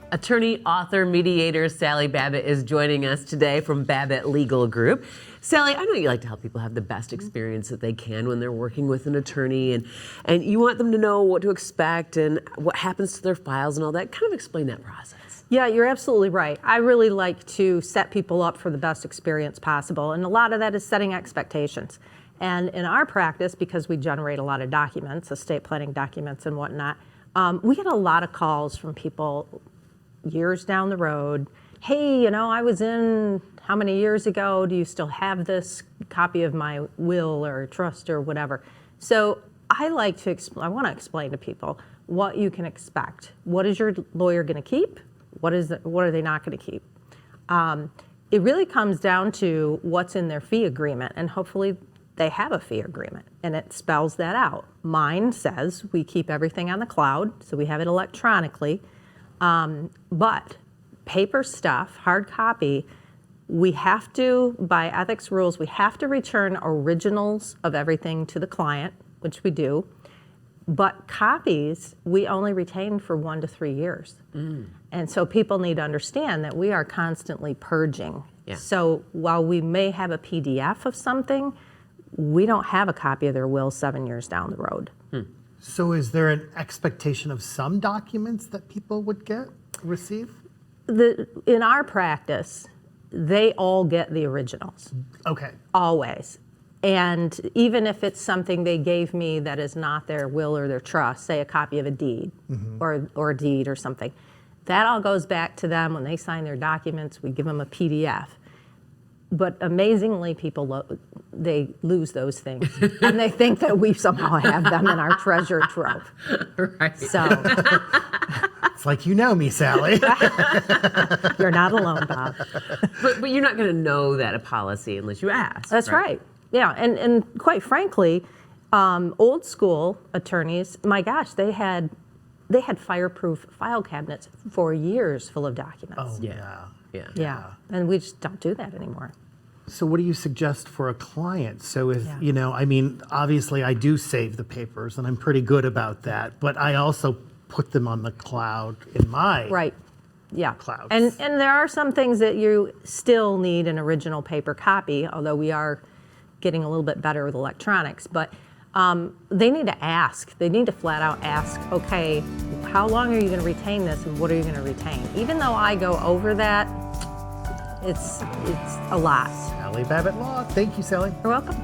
Attorney, author, mediator Sally Babbitt is joining us today from Babbitt Legal Group. Sally, I know you like to help people have the best experience that they can when they're working with an attorney, and you want them to know what to expect and what happens to their files and all that. Kind of explain that process. Yeah, you're absolutely right. I really like to set people up for the best experience possible, and a lot of that is setting expectations. And in our practice, because we generate a lot of documents, estate planning documents and whatnot, we get a lot of calls from people years down the road. Hey, I was in how many years ago? Do you still have this copy of my will or trust or whatever? So I want to explain to people what you can expect. What is your lawyer going to keep? What are they not going to keep? It really comes down to what's in their fee agreement, and hopefully they have a fee agreement, and it spells that out. Mine says we keep everything on the cloud, so we have it electronically. But paper stuff, hard copy, we have to, by ethics rules, we have to return originals of everything to the client, which we do. But copies, we only retain for 1 to 3 years. And so people need to understand that we are constantly purging. Yeah. So while we may have a PDF of something, we don't have a copy of their will 7 years down the road. So is there an expectation of some documents that people would receive? In our practice, they all get the originals. Okay. Always. And even if it's something they gave me that is not their will or their trust, say a copy of a deed or a deed or something, that all goes back to them when they sign their documents. We give them a PDF. But amazingly, people they lose those things, and they think that we somehow have them in our treasure trove. Right. So It's like you know me, Sally. you're not alone, Bob. But you're not going to know that a policy unless you ask. That's right. Yeah, and quite frankly, old school attorneys, my gosh, they had fireproof file cabinets for years full of documents. Oh, yeah. Yeah, and we just don't do that anymore. So what do you suggest for a client? So if, obviously I do save the papers and I'm pretty good about that, but I also put them on the cloud in my clouds. And there are some things that you still need an original paper copy, although we are getting a little bit better with electronics, but they need to ask. They need to flat out ask, okay, how long are you going to retain this and what are you going to retain? Even though I go over that, it's a lot. Sally Babbitt Law. Thank you, Sally. You're welcome.